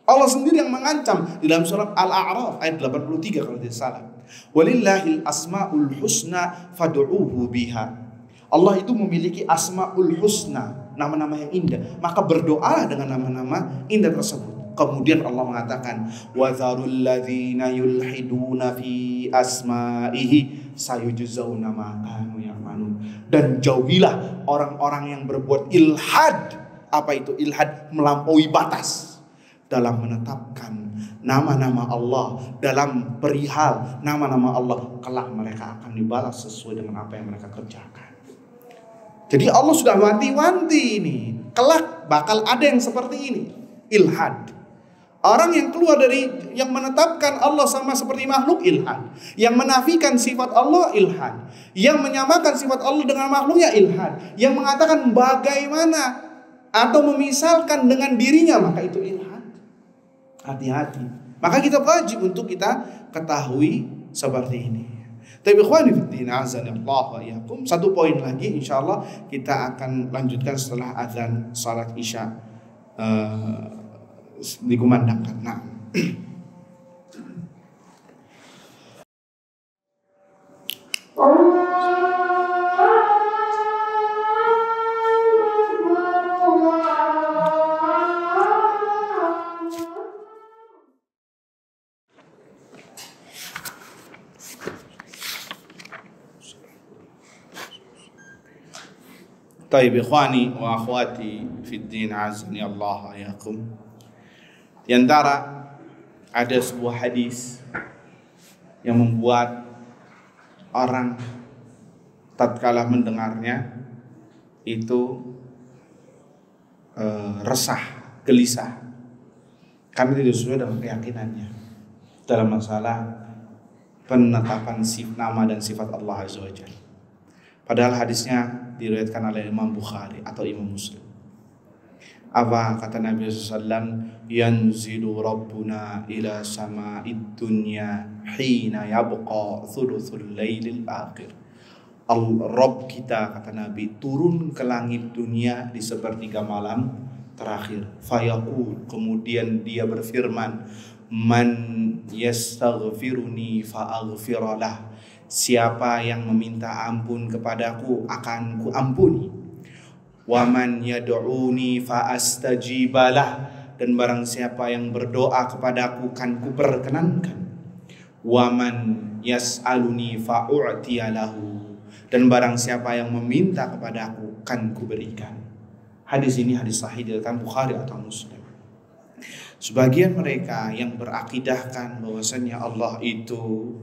Allah sendiri yang mengancam di dalam surat Al-A'raf ayat 83 kalau tidak salah. Walillahil asmaul husna fad'uuhu biha. Allah itu memiliki asmaul husna, nama-nama yang indah. Maka berdoalah dengan nama-nama indah tersebut. Kemudian Allah mengatakan, wa dzarul ladzina yulhiduna fi asma'ihi sayujzauna ma kanu ya'malun. Dan jauhilah orang-orang yang berbuat ilhad. Apa itu ilhad? Melampaui batas dalam menetapkan nama-nama Allah, dalam perihal nama-nama Allah. Kelak mereka akan dibalas sesuai dengan apa yang mereka kerjakan. Jadi Allah sudah wanti-wanti ini, kelak bakal ada yang seperti ini, ilhad. Orang yang keluar dari, yang menetapkan Allah sama seperti makhluk, ilhad. Yang menafikan sifat Allah, ilhad. Yang menyamakan sifat Allah dengan makhluknya, ilhad. Yang mengatakan bagaimana atau memisalkan dengan dirinya, maka itu ilhad. Hati-hati. Maka kita wajib untuk kita ketahui seperti ini. Tapi ikhwani fiddin, azanillah wa iyyakum. Satu poin lagi insyaallah kita akan lanjutkan setelah azan salat Isya dikumandangkan. Nah, Taib ikhwani wa akhwati fiddin, azani Allah ayakum. Di antara ada sebuah hadis yang membuat orang tatkala mendengarnya itu resah, gelisah, karena tidak sesuai dengan keyakinannya dalam masalah penetapan nama dan sifat Allah Azza wa Jalla. Padahal hadisnya diriwayatkan oleh Imam Bukhari atau Imam Muslim. Apa kata Nabi SAW? Yanzilu Rabbuna ila sama'id dunya hina yabqa thuluthul lailil akhir. Rabb kita, kata Nabi, turun ke langit dunia di sepertiga malam terakhir. Fayaqul, kemudian dia berfirman, man yastaghfiruni fa'aghfiralah. Siapa yang meminta ampun kepadaku akan ku ampuni. Wa man yad'uni fa astajibalah, dan barang siapa yang berdoa kepadaku kan ku perkenankan. Waman yas'aluni fa'u'tiya lahu. Dan barang siapa yang meminta kepadaku kan kuberikan. Hadis ini hadis sahih diriwayatkan Bukhari atau Muslim. Sebagian mereka yang berakidahkan bahwasanya Allah itu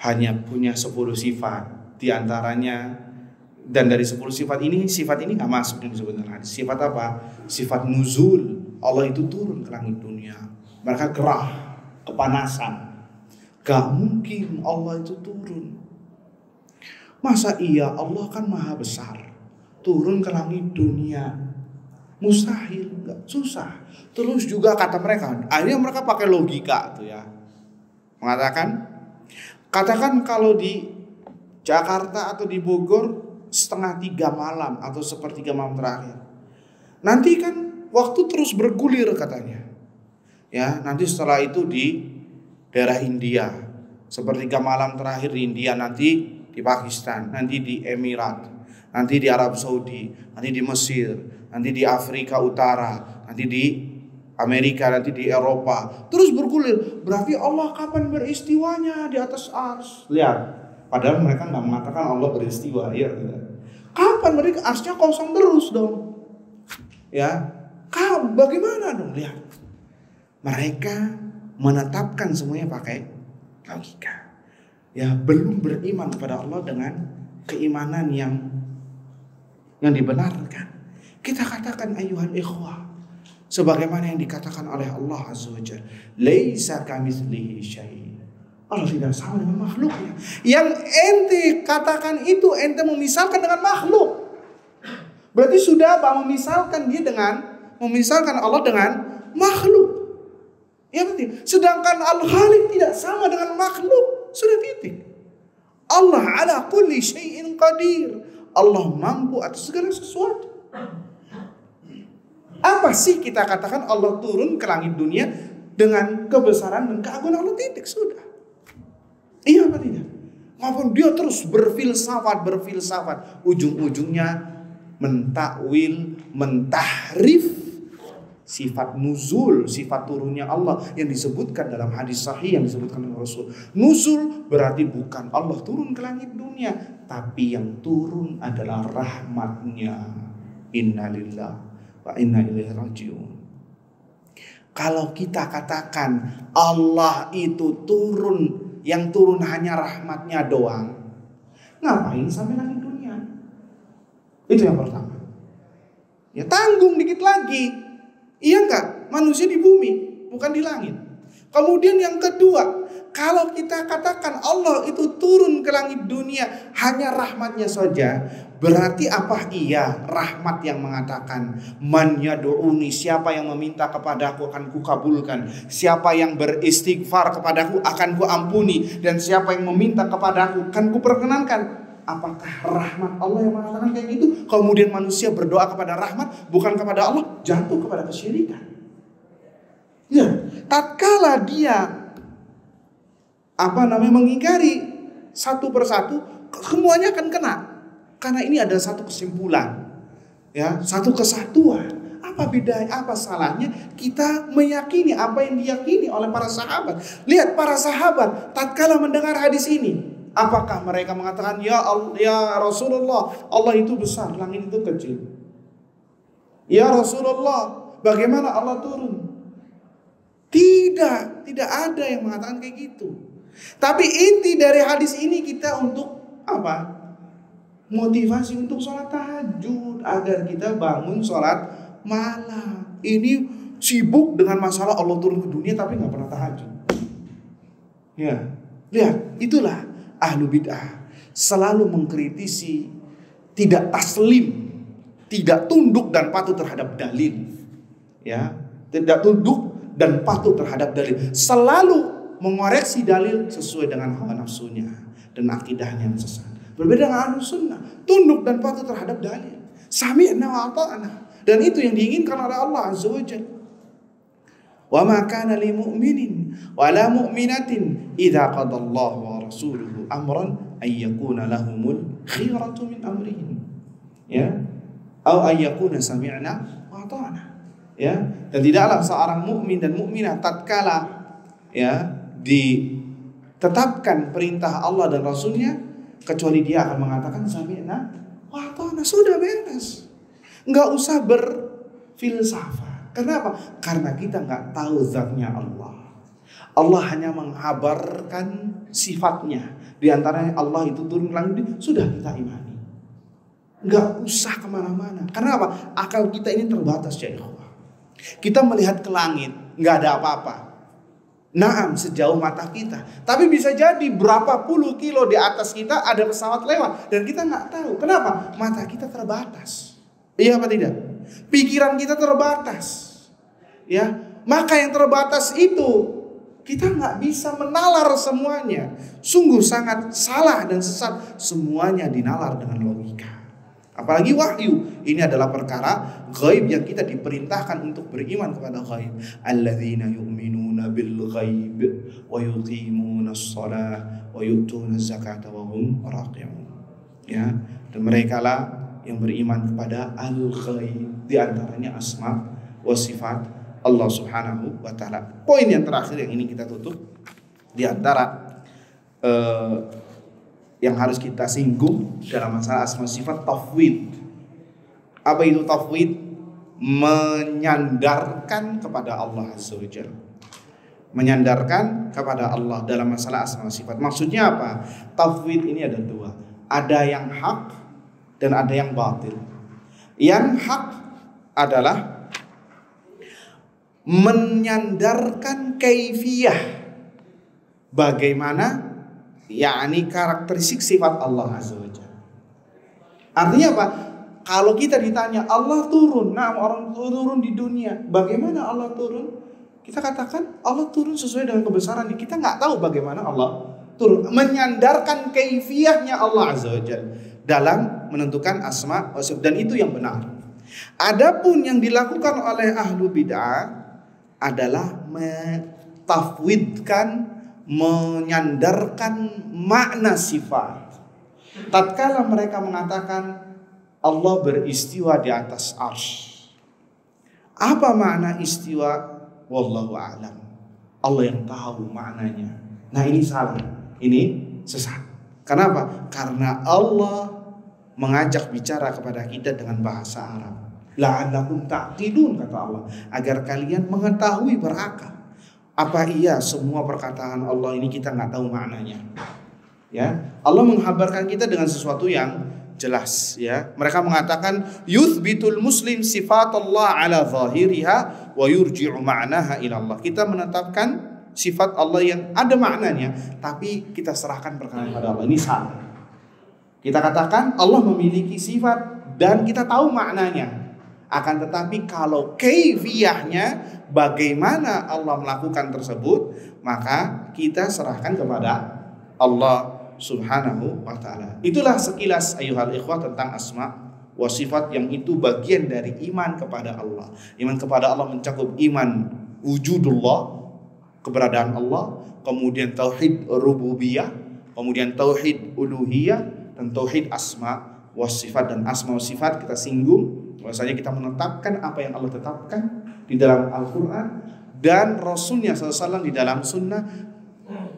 hanya punya 10 sifat, di antaranya, dan dari 10 sifat ini nggak masuk yang disebutkan hadis. Sifat apa? Sifat nuzul. Allah itu turun ke langit dunia. Mereka gerah, kepanasan. Gak mungkin Allah itu turun. Masa iya, Allah kan maha besar, turun ke langit dunia? Mustahil, gak, susah. Terus juga kata mereka, akhirnya mereka pakai logika tuh ya, mengatakan, katakan kalau di Jakarta atau di Bogor 2:30 malam atau 1/3 malam terakhir, nanti kan waktu terus bergulir katanya. Ya, nanti setelah itu di daerah India 1/3 malam terakhir di India, nanti di Pakistan, nanti di Emirat, nanti di Arab Saudi, nanti di Mesir, nanti di Afrika Utara, nanti di Amerika, nanti di Eropa, terus bergulir. Berarti Allah kapan beristiwanya di atas ars? Lihat, padahal mereka nggak mengatakan Allah beristiwa, ya tidak. Kapan mereka arsnya kosong terus dong? Ya, bagaimana dong? Lihat, mereka menetapkan semuanya pakai logika. Ya, belum beriman kepada Allah dengan keimanan yang dibenarkan. Kita katakan ayuhal ikhwah, sebagaimana yang dikatakan oleh Allah Azza wa Jalla, laisa kamitslihi syai'. Allah tidak sama dengan makhluknya. Yang ente katakan itu ente memisalkan dengan makhluk. Berarti sudah memisalkan Allah dengan makhluk. Ya betul. Sedangkan Al-Khaliq tidak sama dengan makhluk. Sudah titik. Allah ala kulli syai'in qadir. Allah mampu atas segala sesuatu. Apa sih kita katakan Allah turun ke langit dunia dengan kebesaran dan keagungan Allah? Titik, sudah. Iya apa tidak? Maupun dia terus berfilsafat. Ujung-ujungnya mentakwil, mentahrif sifat nuzul, sifat turunnya Allah yang disebutkan dalam hadis sahih yang disebutkan oleh Rasul. Nuzul berarti bukan Allah turun ke langit dunia, tapi yang turun adalah rahmatnya. Innalillahi wa inna ilaihi rajiun. Kalau kita katakan Allah itu turun, yang turun hanya rahmatnya doang, ngapain sampai langit dunia? Itu yang pertama. Ya tanggung dikit lagi. Iya enggak? Manusia di bumi, bukan di langit. Kemudian yang kedua, kalau kita katakan Allah itu turun ke langit dunia hanya rahmatnya saja, berarti apa iya rahmat yang mengatakan man yad'uni, siapa yang meminta kepadaku akan kukabulkan, siapa yang beristighfar kepadaku akan kuampuni, dan siapa yang meminta kepadaku akan kuperkenankan. Apakah rahmat Allah yang mengatakan kayak gitu? Kemudian manusia berdoa kepada rahmat bukan kepada Allah, jatuh kepada kesyirikan. Ya, tatkala dia mengingkari satu persatu, semuanya akan kena. Karena ini adalah satu kesimpulan, ya, satu kesatuan. Apa bedanya? Apa salahnya kita meyakini apa yang diyakini oleh para sahabat? Lihat para sahabat tatkala mendengar hadis ini, apakah mereka mengatakan ya Rasulullah, Allah itu besar, langit itu kecil? Ya Rasulullah, bagaimana Allah turun? Tidak ada yang mengatakan kayak gitu. Tapi inti dari hadis ini kita untuk apa? Motivasi untuk sholat tahajud, agar kita bangun sholat malam. Ini sibuk dengan masalah Allah turun ke dunia tapi nggak pernah tahajud. Ya, lihat, itulah ahlu bid'ah, selalu mengkritisi, tidak taslim, tidak tunduk dan patuh terhadap dalil. Ya, tidak tunduk dan patuh terhadap dalil, selalu mengoreksi dalil sesuai dengan hawa nafsunya dan akidahnya yang sesat. Berbeda dengan ahlu sunnah, tunduk dan patuh terhadap dalil, sami'na wa ata'na, dan itu yang diinginkan oleh Allah Azza wa Jalla. Wa ma kana lil mu'minin wa la mu'minatin idza qada Allahu wa rasuluhu amran ay yakuna lahumul khiyaratu min amrihim. Ya, atau ay yakuna sami'na wa ata'na. Ya, dan tidaklah seorang mukmin dan mukminah tatkala ya tetapkan perintah Allah dan Rasulnya, kecuali dia akan mengatakan sami'na wa ata'na, sudah beres. Nggak usah berfilsafat. Kenapa? Karena kita nggak tahu zatnya Allah. Allah hanya mengabarkan sifatnya. Di antaranya Allah itu turun ke langit, sudah kita imani. Nggak usah kemana-mana. Karena apa? Akal kita ini terbatas ya ikhwah. Kita melihat ke langit, nggak ada apa-apa. Naam, sejauh mata kita. Tapi bisa jadi berapa puluh kilo di atas kita ada pesawat lewat dan kita nggak tahu. Kenapa? Mata kita terbatas. Iya apa tidak? Pikiran kita terbatas. Ya, maka yang terbatas itu kita nggak bisa menalar semuanya. Sungguh sangat salah dan sesat. Semuanya dinalar dengan logika. Apalagi wahyu. Ini adalah perkara ghaib yang kita diperintahkan untuk beriman kepada ghaib. Alladzina yu'minuna bil ghaib wa yuqimuna shalah wa yu'tuna zakata wa hum raqiun. Ya, dan mereka lah yang beriman kepada al-ghaib, di antaranya asma wa sifat Allah Subhanahu wa taala. Poin yang terakhir yang ini kita tutup, di antara yang harus kita singgung dalam masalah asma sifat, tafwid. Apa itu tafwid? Menyandarkan kepada Allah Azza wa Jalla. Menyandarkan kepada Allah dalam masalah asma sifat. Maksudnya apa? Tafwid ini ada dua. Ada yang hak dan ada yang batil. Yang hak adalah menyandarkan kaifiyah, bagaimana yakni karakteristik sifat Allah Azza wa Jalla. Artinya apa? Kalau kita ditanya Allah turun, nah orang turun di dunia, bagaimana Allah turun? Kita katakan Allah turun sesuai dengan kebesaran. Kita nggak tahu bagaimana Allah turun. Menyandarkan kaifiyahnya Allah Azza wa Jalla dalam menentukan asma wa sifat, dan itu yang benar. Adapun yang dilakukan oleh ahlu bid'ah adalah mentafwidkan, menyandarkan makna sifat. Tatkala mereka mengatakan Allah beristiwa di atas arsy, apa makna istiwa? Wallahu a'lam. Allah yang tahu maknanya. Nah, ini salah, ini sesat. Kenapa? Karena Allah mengajak bicara kepada kita dengan bahasa Arab. La'allakum ta'qilun, kata Allah, agar kalian mengetahui, berakal. Apa iya semua perkataan Allah ini kita nggak tahu maknanya? Ya, Allah menghabarkan kita dengan sesuatu yang jelas. Ya, mereka mengatakan yuthbitul muslim sifat Allah ala zahiriha wa yurji'u ma'naha ila Allah. Kita menetapkan sifat Allah yang ada maknanya, tapi kita serahkan perkara kepada Allah. Ini salah. Kita katakan Allah memiliki sifat dan kita tahu maknanya. Akan tetapi kalau kaifiyahnya, bagaimana Allah melakukan tersebut, maka kita serahkan kepada Allah Subhanahu wa ta'ala. Itulah sekilas ayuhal ikhwah tentang asma wa sifat, yang itu bagian dari iman kepada Allah. Iman kepada Allah mencakup iman wujudullah, keberadaan Allah, kemudian tauhid rububiyah, kemudian tauhid uluhiyah, dan tauhid asma wa sifat. Dan asma wa sifat kita singgung bahwasanya kita menetapkan apa yang Allah tetapkan di dalam Al-Quran dan Rasulnya SAW di dalam sunnah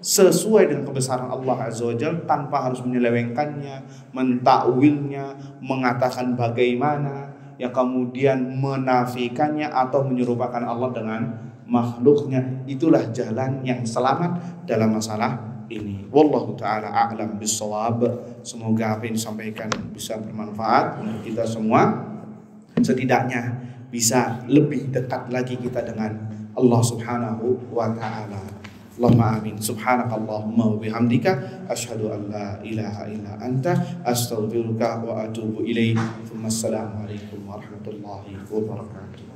sesuai dengan kebesaran Allah Azza wa Jalla, tanpa harus menyelewengkannya, mentakwilnya, mengatakan bagaimana, yang kemudian menafikannya atau menyerupakan Allah dengan makhluknya. Itulah jalan yang selamat dalam masalah ini. Wallahu ta'ala a'lam bissawab. Semoga apa yang disampaikan bisa bermanfaat untuk kita semua. Setidaknya bisa lebih dekat lagi kita dengan Allah Subhanahu wa ta'ala. Allahumma amin. Subhanakallahumma wa bihamdika asyhadu an la ilaha illa anta astaghfiruka wa atubu ilaik. Assalamualaikum warahmatullahi wabarakatuh.